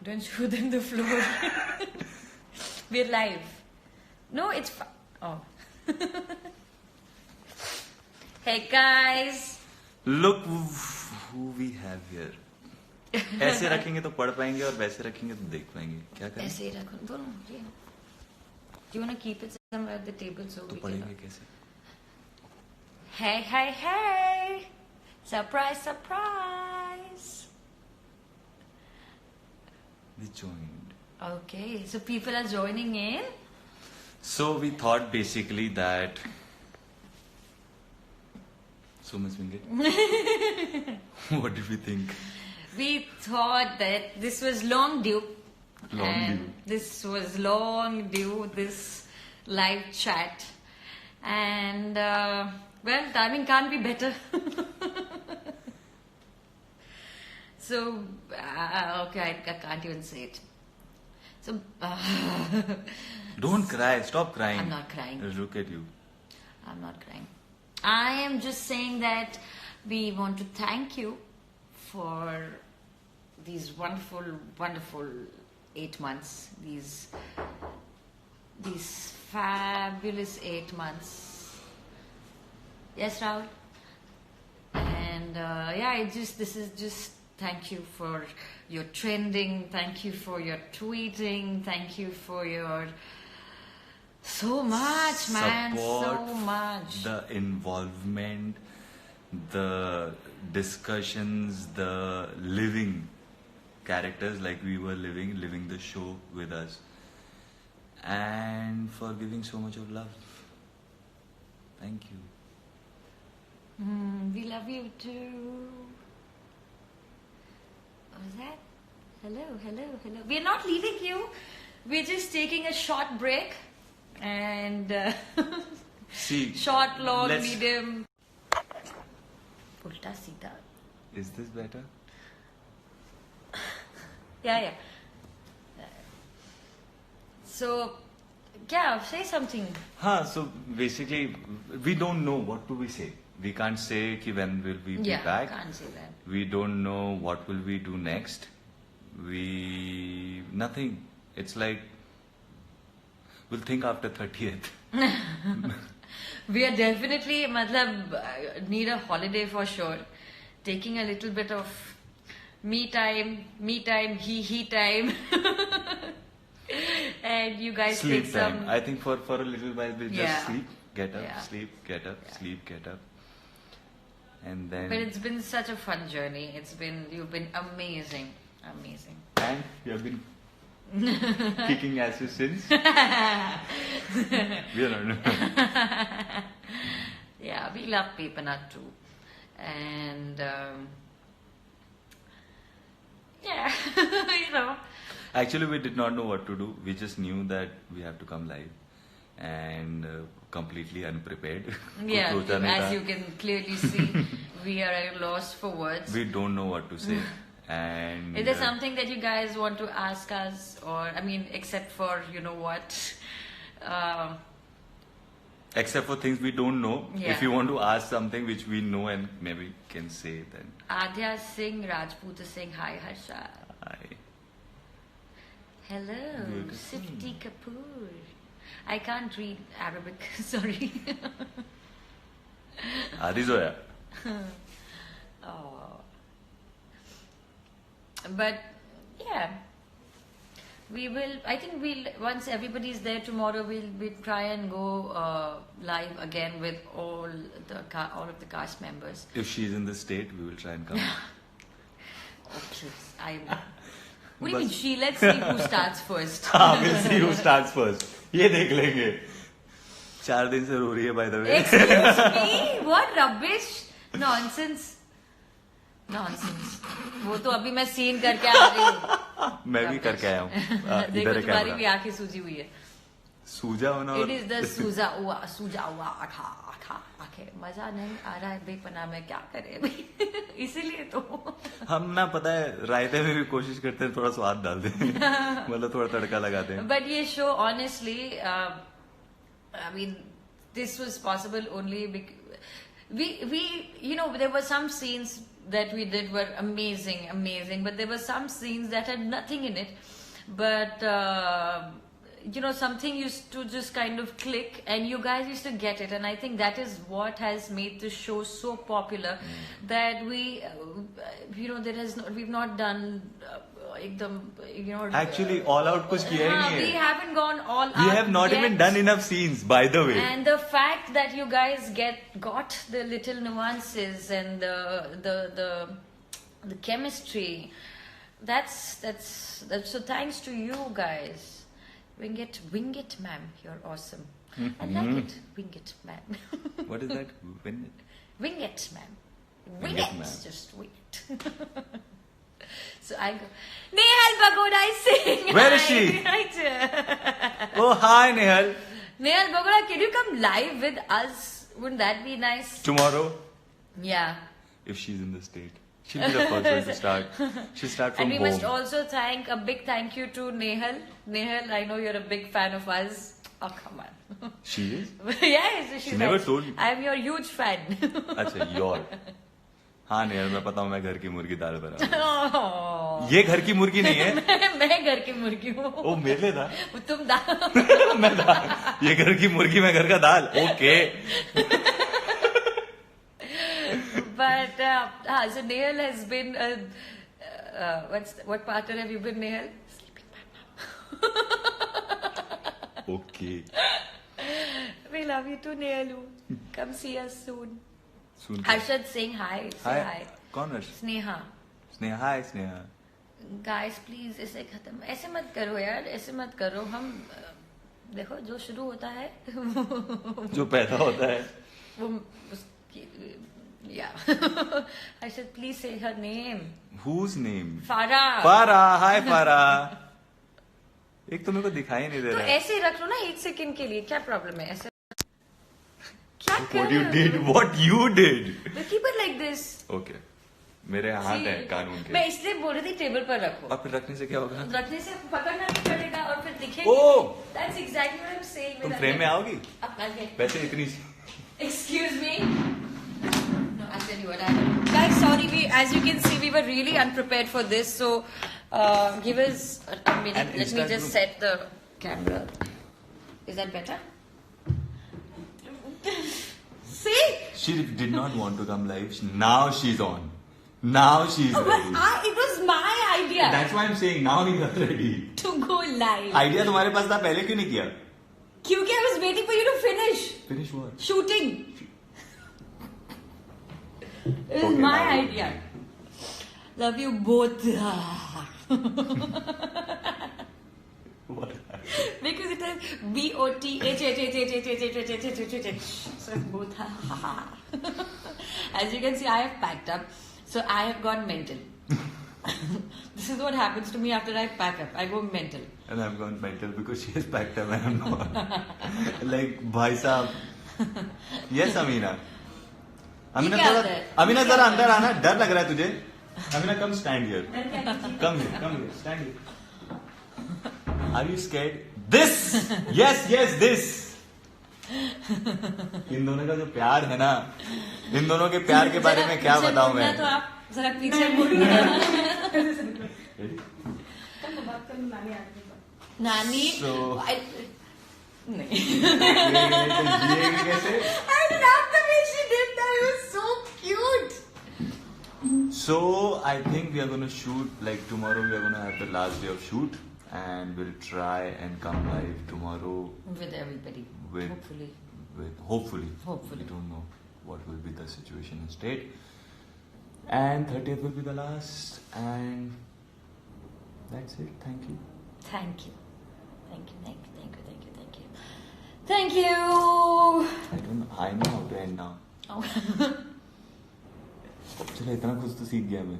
Don't show them the floor. We're live. No, it's oh. Hey guys. Look who we have here. ऐसे रखेंगे तो पढ़ पाएंगे और वैसे रखेंगे तो देख पाएंगे. क्या करें? ऐसे ही रखो दोनों. Do you want to keep it somewhere at the table so तो we पढ़ेंगे can? कैसे? Hey, hey, hey! Surprise, surprise! We joined. Okay, so people are joining in. So we thought basically that. So much Wingate. What did we think? We thought that this was long due. This was long due, this live chat. And, well, timing can't be better. So, okay, I can't even say it. So, Don't cry. Stop crying. I'm not crying. Look at you. I'm not crying. I am just saying that we want to thank you for these wonderful, wonderful 8 months. These fabulous 8 months. Yes, Rahul? And yeah, this is just thank you for your trending. Thank you for your tweeting. Thank you for your so much, man. Support, So much. the involvement, the discussions, the living characters like we were living the show with us, and for giving so much of love. Thank you. We love you too. What was that? Hello, hello, hello. We're not leaving you. We're just taking a short break. And See, short, long, let's- medium. Ulta Sita. Is this better? Yeah. So, yeah, say something. So basically, we don't know what do we say. We can't say ki when will we be Yeah, back. can't say that. We don't know what will we do next. Nothing. It's like we'll think after 30th. We are definitely, need a holiday for sure. Taking a little bit of me time, he time. And you guys Sleep take time. some. I think for a little while we'll Yeah. just sleep, get up, Yeah. sleep, get up, Yeah. sleep, get up. And then. But it's been such a fun journey. You've been amazing. Amazing. And you have been kicking asses since. We are not. Yeah, we love Pepanut too. And yeah, Actually, we did not know what to do. We just knew that we have to come live, and completely unprepared. Yeah, कुछ सोचा नहीं as था. you can clearly see, we are at a loss for words. We don't know what to say. And Is there something that you guys want to ask us, or except for what? Except for things we don't know. Yeah. If you want to ask something which we know and maybe can say, then Adya Singh Rajput is saying hi, Harsha. I. Hello, Good to Sifti Kapoor. I can't read Arabic, sorry. Adi Zoya. Oh. But yeah, I think once everybody's there tomorrow, we'll try and go live again with all of the cast members. If she's in the state, we will try and come. Oh, please, what do you mean let's see who starts first. We'll see who starts first. ये देख लेंगे. 4 दिन से रो रही है, by the way. Excuse me? What rubbish? Nonsense. वो तो अभी मैं सीन करके आ रही हूँ. मैं भी करके आया हूँ. देखो इधर है तुम्हारी भी कैमरा. आंखें सूजी हुई है. सूजा होना. It is the सूजा हुआ आंखें. मजा नहीं आ रहा है बेपना में, क्या करे भाई. इसीलिए तो हम ना पता है रायते में भी कोशिश करते हैं थोड़ा स्वाद डाल दें. मतलब थोड़ा तड़का लगाते हैं. But ये show honestly, this was possible only because we there were some scenes that we did were amazing. But there were some scenes that had nothing in it. But something used to just kind of click, and you guys used to get it. And I think that is what has made the show so popular. That we've not done. Actually, all out कुछ किया ही नहीं We है. haven't gone all out. We have not yet. even done enough scenes, by the way. And the fact that you guys got the little nuances and the chemistry, that's so thanks to you guys. Wing it, ma'am. You're awesome. I like it. Wing it, ma'am. What is that? Win it? Wing it, ma'am. Wing Wing it, it. ma'am. Just wing it. So I go, Nehal Bagoda is saying Where hi. is she? Right. Oh, hi, Nehal. Nehal Bagoda, can you come live with us? Wouldn't that be nice? Tomorrow, Yeah. if she's in the state, she'll be the first one to start. She'll start from And we home. must also a big thank you to Nehal. Nehal, I know you're a big fan of us. Oh, come on. She is? Yes, she's She never like, told me. I'm your huge fan. अच्छा, your. हाँ नेहल, मैं पता हूँ मैं घर की मुर्गी दाल बना. Oh. ये घर की मुर्गी नहीं है. मैं घर की मुर्गी हूँ. ओ मेरे लिए था. तुम दाल. मैं दाल. ये घर की मुर्गी, मैं घर का दाल. Okay. But so Nehal has been what partner have you been, Nehal? Sleeping partner. Okay. We love you too, Nehal. Come see us soon. Soon. Harshad saying hi. Say hi. कौन हर्ष? Sneha. Sneha. Hi Sneha. Guys, please इसे खत्म. ऐसे मत करो यार. ऐसे मत करो. हम देखो जो शुरू होता है. जो पैदा होता है. वो yeah. Harshad, please say her name. Whose name? Farah. Farah. Hi Farah. एक तो मेरे को दिखाई नहीं दे तो रहा है. ऐसे रख लो ना 1 सेकंड के लिए. क्या प्रॉब्लम है ऐसे? क्या कर What you रहे हो? did? What you did? But keep it like this. Okay. मेरे हाथ See, है कानून के. मैं इसलिए बोल रही थी टेबल पर रखो. और फिर रखने से क्या होगा? रखने से पकड़ना नहीं पड़ेगा और फिर दिखेगा. Oh! That's exactly what I'm saying. तुम फ्रेम में आओगी? Okay. वैसे इतनी. Excuse me. No, I'll tell you what happened. Guys, sorry. As you can see, we were really unprepared for this. So, give us a minute. And Let me instant just room. set the camera. Is that better? See? She did not want to come live. Now she's on. Now she's Oh, but ready. it was my idea That's why I'm saying now you are ready. to go live. Idea तुम्हारे पास था, पहले क्यों नहीं किया? क्योंकि I was waiting for you to finish Finish what? shooting. It was Okay, my now- idea. Love you both. What? Because it has BOTH. So it's both. As you can see, I have packed up. So I have gone mental. This is what happens to me after I pack up. I go mental. And I've gone mental because she has packed up and I'm not. Like, bhai sahab. Yes, Amina. Amina, क्या होता है? Amina, जरा अंदर आना. डर लग रहा है तुझे? Amina, come stand here. Come here, stand here. Are you scared? This! Yes, this! इन दोनों का जो प्यार है ना, इन दोनों के प्यार के बारे में क्या पीछे बताऊं मुड़ना मैं? तो आप जरा पीछे मुड़ना. नानी. So- नहीं. जिएगी कैसे? I love the way she did that. It was so cute. So I think we are gonna shoot, like tomorrow we are gonna have the last day of shoot and we'll try and come live tomorrow With everybody. with Hopefully. hopefully. Hopefully. We don't know what will be the situation in state. And 30th will be the last and that's it. Thank you. Thank you. Thank you. Thank you. I know how to end now. Oh. चलो इतना कुछ तो सीख गया मैं.